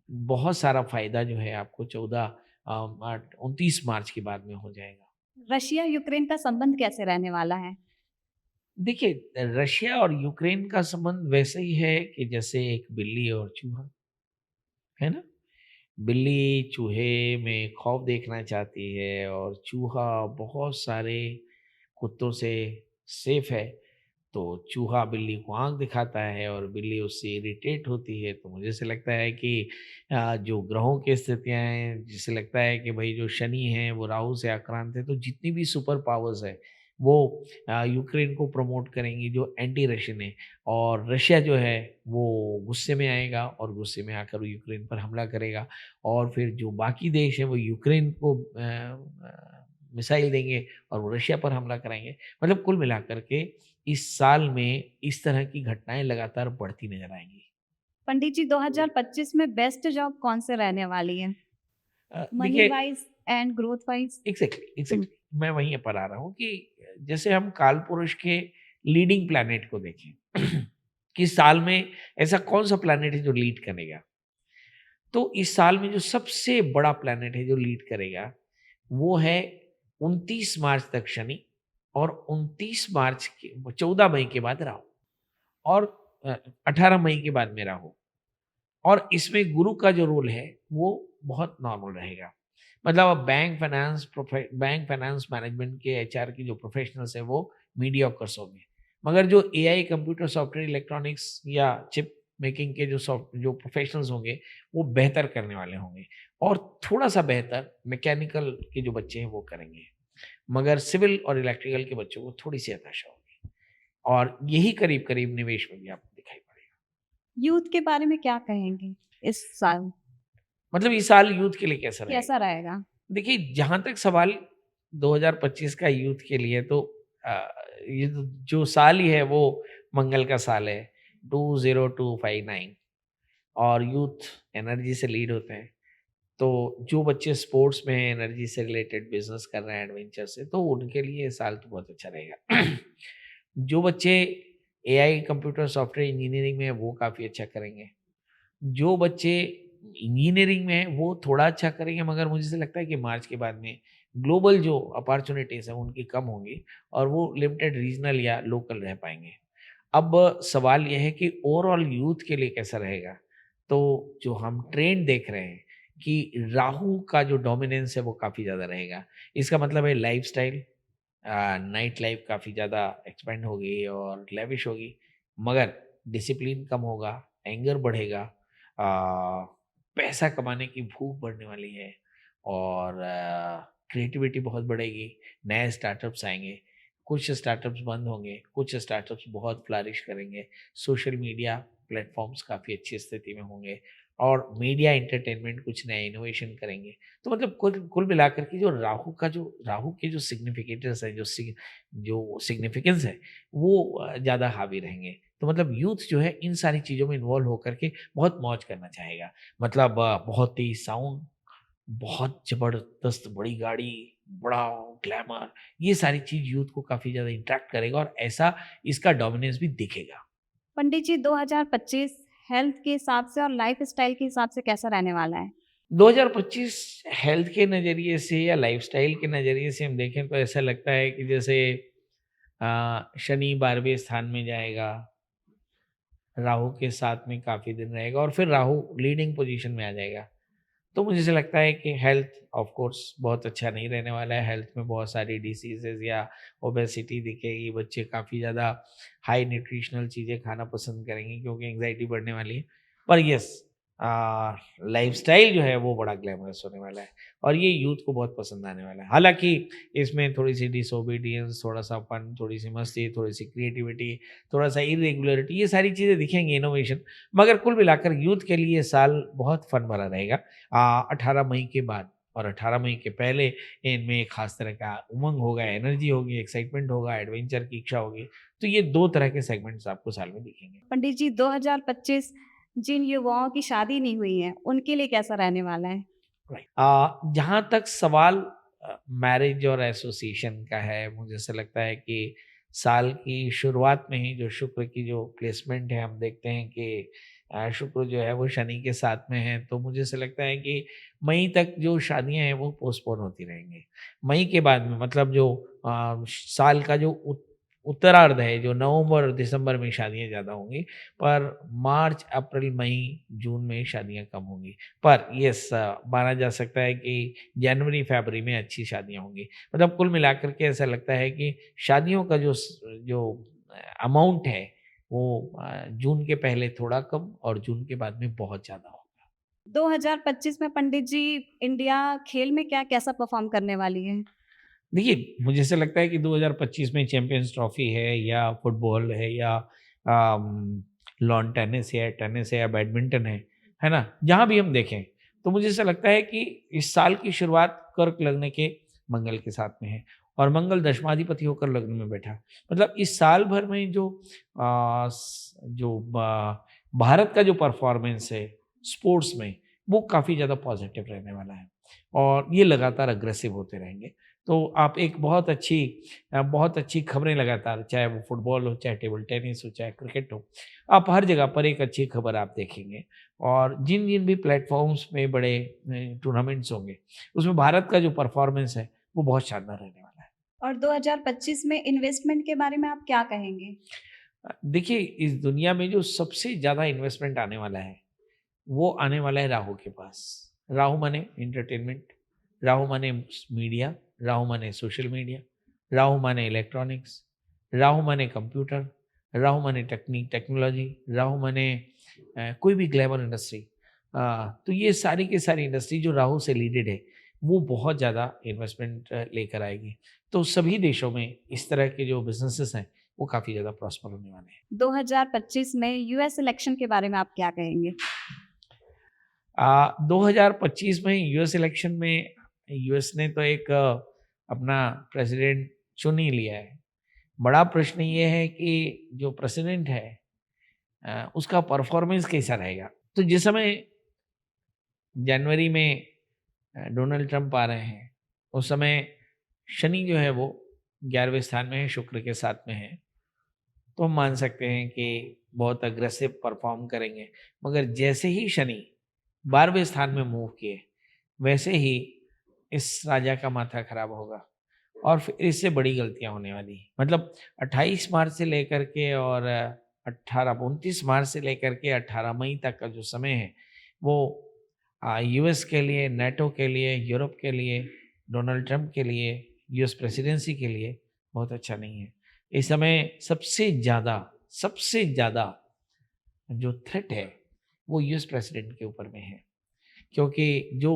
बहुत सारा फायदा जो है आपको 29 मार्च के बाद में हो जाएगा। रशिया यूक्रेन का संबंध कैसे रहने वाला है? देखिए, रशिया और यूक्रेन का संबंध वैसे ही है कि जैसे एक बिल्ली और चूहा, है ना? बिल्ली चूहे में खौफ देखना चाहती है और चूहा बहुत सारे कुत्तों से सेफ है। तो चूहा बिल्ली को आँख दिखाता है और बिल्ली उससे इरिटेट होती है। तो मुझे ऐसा लगता है कि जो ग्रहों की स्थितियाँ हैं, जिससे लगता है कि भई जो शनि हैं वो राहु से आक्रांत है, तो जितनी भी सुपर पावर्स हैं वो यूक्रेन को प्रमोट करेंगी जो एंटी रशियन है। और रशिया जो है वो गुस्से में आएगा और गुस्से में आकर वो यूक्रेन पर हमला करेगा। और फिर जो बाकी देश हैं वो यूक्रेन को मिसाइल देंगे और वो रशिया पर हमला करेंगे। मतलब कुल मिलाकर के इस साल में इस तरह की घटनाएँ लगातार बढ़ती नज़र आएँगी। पंडित जी 2025 में बेस्ट जॉब कौन से रहने वाली है? मनी देखिए, wise and growth wise? Exactly मैं वहीं पर आ रहा हूँ कि जैसे हम कालपुरुष के लीडिंग प्लैनेट को देखें कि साल में ऐसा कौन-सा प्लैनेट है जो लीड करेगा? तो इस साल में जो सबसे बड़ा प्लैनेट है जो लीड करेगा, वो है 29 मार्च तक शनि और 29 मार्च के 14 मई के बाद राहु और 18 मई के बाद में राहु। और इसमें गुरु का जो रोल है वो बहुत नॉर्मल रहेगा। मतलब अब बैंक फाइनेंस मैनेजमेंट के एचआर की जो प्रोफेशनल्स हैं वो मीडियोकर्स होंगे। मगर जो एआई, कंप्यूटर सॉफ्टवेयर, इलेक्ट्रॉनिक्स या चिप मेकिंग के जो प्रोफेशनल्स होंगे वो बेहतर करने वाले होंगे और थोड़ा-सा बेहतर मैकेनिकल के जो बच्चे हैं वो करेंगे। मगर सिविल और इलेक्ट्रिकल के बच्चों को थोड़ी-सी हताशा होगी और यही करीब-करीब निवेश में भी आपको दिखाई पड़ेगा। यूथ के बारे में क्या कहेंगे इस साल? मतलब इस साल यूथ के लिए कैसा रहेगा? कैसा रहेगा? देखिए, जहाँ तक सवाल 2025 का यूथ के लिए तो ये जो साल ही है वो मंगल का साल है 20259 और यूथ एनर्जी से लीड होते हैं। तो जो बच्चे स्पोर्ट्स में हैं, एनर्जी से रिलेटेड बिज़नेस कर रहे हैं एडवेंचर से, तो उनके लिए ये साल तो बहुत अच्छा रहेगा। जो बच्चे एआई, कंप्यूटर सॉफ्टवेयर इंजीनियरिंग में हैं, वो काफ़ी अच्छा करेंगे। जो बच्चे इंजीनियरिंग में हैं, वो थोड़ा अच्छा करेंगे मगर मुझे ऐसा लगता है कि मार्च के बाद में ग्लोबल जो अपॉर्च्युनिटीज़ हैं, उनकी कम होंगी और वो लिमिटेड रीजनल या लोकल रह पाएँगे। अब सवाल ये है कि ओवरऑल यूथ के लिए कैसा रहेगा? तो जो हम ट्रेंड देख रहे हैं कि राहु का जो डोमिनेंस है वो काफ़ी ज़्यादा रहेगा। इसका मतलब है लाइफ़स्टाइल नाइट लाइफ़ काफ़ी ज़्यादा एक्सपेंड होगी और लेविश होगी, मगर डिसिप्लिन कम होगा, एंगर बढ़ेगा, पैसा कमाने की भूख बढ़ने वाली है और क्रिएटिविटी बहुत बढ़ेगी, नए स्टार्टअप्स आएँगे, कुछ स्टार्टअप्स बंद होंगे, कुछ स्टार्टअप्स बहुत फ्लरिश करेंगे, सोशल मीडिया प्लेटफ़ॉर्म्स काफ़ी अच्छी स्थिति में होंगे और मीडिया एंटरटेनमेंट कुछ नए इनोवेशन करेंगे। तो मतलब कुल कुल मिलाकर के जो राहु के जो सिग्निफिकेटर्स हैं, जो सिग्निफिकेंस है, वो ज़्यादा हावी रहेंगे। तो मतलब यूथ जो है इन सारी चीज़ों में इन्वॉल्व होकर के बहुत मौज करना चाहेगा। मतलब बहुत ही साउंड, बहुत ज़बरदस्त बड़ी गाड़ी, बड़ा ग्लैमर, ये सारी चीज़ यूथ को काफ़ी ज़्यादा इंटरैक्ट करेगा और ऐसा इसका डोमिनेंस भी दिखेगा। पंडित जी 2025 हेल्थ के हिसाब से और लाइफस्टाइल के हिसाब से कैसा रहने वाला है? 2025 हेल्थ के नज़रिए से या लाइफ़स्टाइल के नज़रिए से हम देखें तो ऐसा लगता है कि जैसे शनि 12वें स्थान में जाएगा, राहु के साथ में काफ़ी दिन रहेगा और फिर राहु लीडिंग पोजीशन में आ जाएगा। तो मुझे ऐसा लगता है कि हेल्थ ऑफ कोर्स बहुत अच्छा नहीं रहने वाला है। हेल्थ में बहुत सारी डिसीज़ेज़ या ओबेसिटी दिखेगी, बच्चे काफ़ी ज़्यादा हाई न्यूट्रिशनल चीज़ें खाना पसंद करेंगे क्योंकि एंग्ज़ायटी बढ़ने वाली है। पर येस लाइफ़स्टाइल जो है वो बड़ा ग्लैमरस होने वाला है और ये यूथ को बहुत पसंद आने वाला है। हालाँकि इसमें थोड़ी-सी डिसोबीडियंस, थोड़ा-सा फन, थोड़ी-सी मस्ती, थोड़ी-सी क्रिएटिविटी, थोड़ा-सा इर्रेगुलरिटी, ये सारी चीज़ें दिखेंगी, इनोवेशन। मगर कुल मिलाकर यूथ के लिए ये साल बहुत फन भरा रहेगा। 18 मई के बाद और 18 मई के पहले इनमें एक खास तरह का उमंग होगा, एनर्जी होगी, एक्साइटमेंट होगा, एडवेंचर की इच्छा होगी। तो ये 2 तरह के सेगमेंट्स आपको साल में दिखेंगे। पंडित जी 2025 जिन युवाओं की शादी नहीं हुई है, उनके लिए कैसा रहने वाला है? राइट। जहाँ तक सवाल मैरिज और एसोसिएशन का है, मुझे ऐसा लगता है कि साल की शुरुआत में ही जो शुक्र की जो प्लेसमेंट है, हम देखते हैं कि शुक्र जो है वो शनि के साथ में है, तो मुझे ऐसा लगता है कि मई तक जो शादियां हैं वो पोस्टपोन होती रहेंगी। मई के बाद में मतलब जो साल का जो उत्तरार्ध है, जो नवंबर और दिसंबर में शादियां ज़्यादा होंगी, पर मार्च अप्रैल मई जून में शादियां कम होंगी। पर यस, माना जा सकता है कि जनवरी फरवरी में अच्छी शादियां होंगी। मतलब कुल मिलाकर के ऐसा लगता है कि शादियों का जो अमाउंट है वो जून के पहले थोड़ा कम और जून के बाद में बहुत ज़्यादा होगा। 2025 में पंडित जी इंडिया खेल में क्या कैसा परफॉर्म करने वाली है? देखिए, मुझे ऐसा लगता है कि 2025 में चैंपियंस ट्रॉफी है या फुटबॉल है या लॉन टेनिस है या बैडमिंटन है ना? जहाँ भी हम देखें, तो मुझे ऐसा लगता है कि इस साल की शुरुआत कर्क लग्न के मंगल के साथ में है और मंगल दशमाधिपति होकर लग्न में बैठा। मतलब इस साल भर में भारत का जो परफॉर्मेंस है स्पोर्ट्स में, वो काफ़ी ज़्यादा पॉजिटिव रहने वाला है और ये लगातार अग्रेसिव होते रहेंगे। तो आप एक बहुत अच्छी खबरें लगातार, चाहे वो फुटबॉल हो, चाहे टेबल टेनिस हो, चाहे क्रिकेट हो, आप हर जगह पर एक अच्छी खबर आप देखेंगे। और जिन-जिन भी प्लेटफ़ॉर्म्स में बड़े टूर्नामेंट्स होंगे, उसमें भारत का जो परफ़ॉर्मेंस है, वो बहुत शानदार रहने वाला है। और 2025 में इन्वेस्टमेंट के बारे में आप क्या कहेंगे? देखिए, इस दुनिया में जो सबसे ज़्यादा इन्वेस्टमेंट आने वाला है, वो आने वाला है राहु के पास। राहु माने एंटरटेनमेंट, राहु माने मीडिया, राहु माने सोशल मीडिया, राहु माने इलेक्ट्रॉनिक्स, राहु माने कंप्यूटर, राहु माने टेक्नोलॉजी, राहु माने कोई भी ग्लैमर इंडस्ट्री। तो ये सारी की सारी इंडस्ट्री जो राहु से लीडेड है, वो बहुत ज़्यादा इन्वेस्टमेंट लेकर आएगी। तो सभी देशों में इस तरह के जो बिजनेसेस हैं, वो काफ़ी ज़्यादा प्रॉस्पर होने वाले हैं। 2025 में यूएस इलेक्शन के बारे में आप क्या कहेंगे? 2025 में यूएस इलेक्शन में यूएस ने तो एक अपना प्रेसिडेंट चुन ही लिया है। बड़ा प्रश्न ये है कि जो प्रेसिडेंट है उसका परफॉर्मेंस कैसा रहेगा। तो जिस समय जनवरी में डोनाल्ड ट्रंप आ रहे हैं, उस समय शनि जो है वो 11वें स्थान में है, शुक्र के साथ में है। तो हम मान सकते हैं कि बहुत अग्रेसिव परफॉर्म करेंगे। मगर जैसे ही शनि 12वें स्थान में मूव किए, वैसे ही इस राजा का माथा खराब होगा और फिर इससे बड़ी गलतियां होने वाली हैं। मतलब 28 मार्च से लेकर के और 29 मार्च से लेकर के 18 मई तक का जो समय है, वो यूएस के लिए, नेटो के लिए, यूरोप के लिए, डोनाल्ड ट्रंप के लिए, यूएस प्रेसिडेंसी के लिए बहुत अच्छा नहीं है। इस समय सबसे ज़्यादा जो थ्रेट है वो यूएस प्रेसिडेंट के ऊपर में है, क्योंकि जो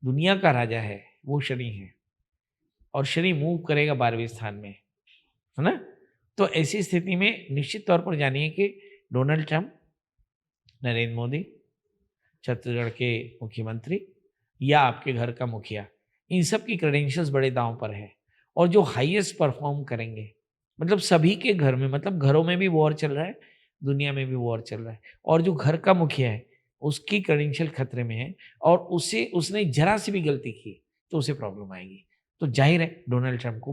दुनिया का राजा है वो शनि है और शनि मूव करेगा 12वें स्थान में, है ना? तो ऐसी स्थिति में निश्चित तौर पर जानिए कि डोनाल्ड ट्रंप, नरेंद्र मोदी, छत्तीसगढ़ के मुख्यमंत्री या आपके घर का मुखिया, इन सब की क्रेडेंशियल्स बड़े दांव पर है। और जो हाईएस्ट परफॉर्म करेंगे, मतलब सभी के घर में, मतलब घरों में भी वॉर चल रहा है, दुनिया में भी वॉर चल रहा है, और जो घर का मुखिया है उसकी क्रेडेंशियल खतरे में है और उसने जरा सी भी गलती की तो उसे प्रॉब्लम आएगी। तो जाहिर है डोनाल्ड ट्रंप को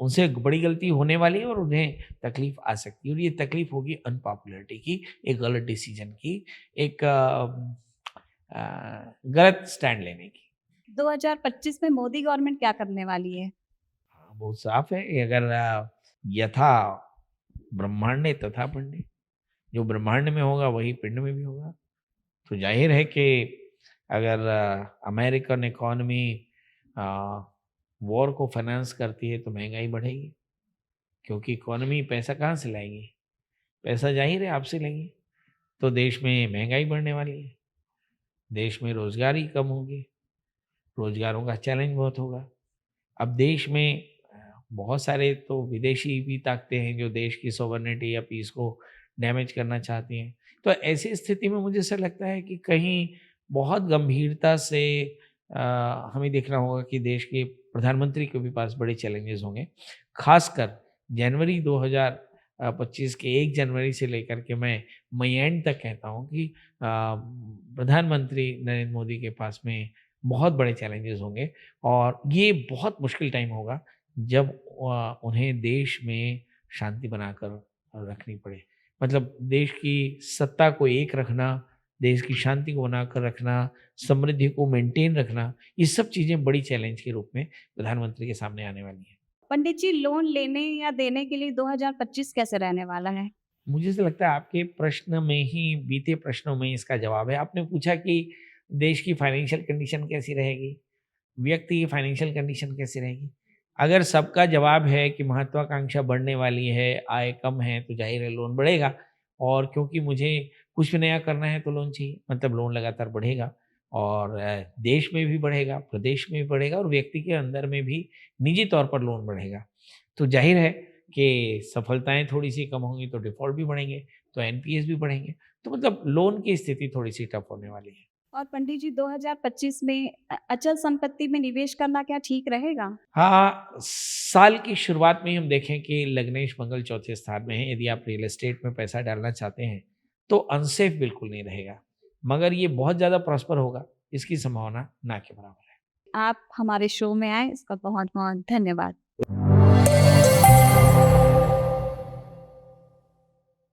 उनसे बड़ी गलती होने वाली है और उन्हें तकलीफ आ सकती है, और ये तकलीफ होगी अनपॉपुलरिटी की, एक गलत डिसीजन की, एक गलत स्टैंड लेने की। 2025 में मोदी गवर्नमेंट क्या करने वाली है? हाँ, बहुत साफ है। ये अगर यथा ब्रह्मांडे तथा पिंडे, जो ब्रह्मांड में होगा वही पिंड में भी होगा। तो जाहिर है कि अगर अमेरिकन इकॉनमी वॉर को फाइनेंस करती है तो महंगाई बढ़ेगी, क्योंकि इकॉनमी पैसा कहाँ से लाएगी? पैसा जाहिर है आपसे लेंगी। तो देश में महंगाई बढ़ने वाली है, देश में रोजगारी कम होगी, रोजगारों का चैलेंज बहुत होगा। अब देश में बहुत सारे तो विदेशी भी ताकतें हैं जो देश की सॉवरेनिटी या पीस को डैमेज करना चाहती हैं। तो ऐसी स्थिति में मुझे ऐसा लगता है कि कहीं बहुत गंभीरता से हमें देखना होगा कि देश के प्रधानमंत्री के भी पास बड़े चैलेंजेस होंगे। खासकर जनवरी 2025 के 1 जनवरी से लेकर के मैं मई एंड तक कहता हूँ कि प्रधानमंत्री नरेंद्र मोदी के पास में बहुत बड़े चैलेंजेस होंगे और ये बहुत मुश्किल टाइम होगा जब उन्हें देश में शांति बनाकर रखनी पड़े। मतलब देश की सत्ता को एक रखना, देश की शांति को बनाकर रखना, समृद्धि को मेंटेन रखना, ये सब चीज़ें बड़ी चैलेंज के रूप में प्रधानमंत्री के सामने आने वाली हैं। पंडित जी, लोन लेने या देने के लिए 2025 कैसे रहने वाला है? मुझे ऐसा लगता है आपके प्रश्न में ही, बीते प्रश्नों में इसका जवाब है। आपने पूछा कि देश की फाइनेंशियल कंडीशन कैसी रहेगी? व्यक्ति की फाइनेंशियल कंडीशन कैसी रहेगी? अगर सबका जवाब है कि महत्वाकांक्षा बढ़ने वाली है, आय कम है, तो ज़ाहिर है लोन बढ़ेगा और क्योंकि मुझे कुछ भी नया करना है तो लोन चाहिए, मतलब लोन लगातार बढ़ेगा और देश में भी बढ़ेगा, प्रदेश में भी बढ़ेगा और व्यक्ति के अंदर में भी निजी तौर पर लोन बढ़ेगा। तो ज़ाहिर है कि सफलताएँ थोड़ी-सी कम होंगी तो डिफ़ॉल्ट भी बढ़ेंगे, तो एनपीएस भी बढ़ेंगे। तो मतलब लोन की स्थिति थोड़ी-सी टफ़ होने वाली है। और पंडित जी, 2025 में अचल संपत्ति में निवेश करना क्या ठीक रहेगा? हाँ, साल की शुरुआत में ही हम देखें कि लग्नेश मंगल चौथे स्थान में है। यदि आप रियल एस्टेट में पैसा डालना चाहते हैं, तो अनसेफ बिल्कुल नहीं रहेगा। मगर ये बहुत ज़्यादा प्रॉस्पर होगा, इसकी संभावना ना के बराबर है। आप हमारे शो में आए, इसका बहुत-बहुत धन्यवाद।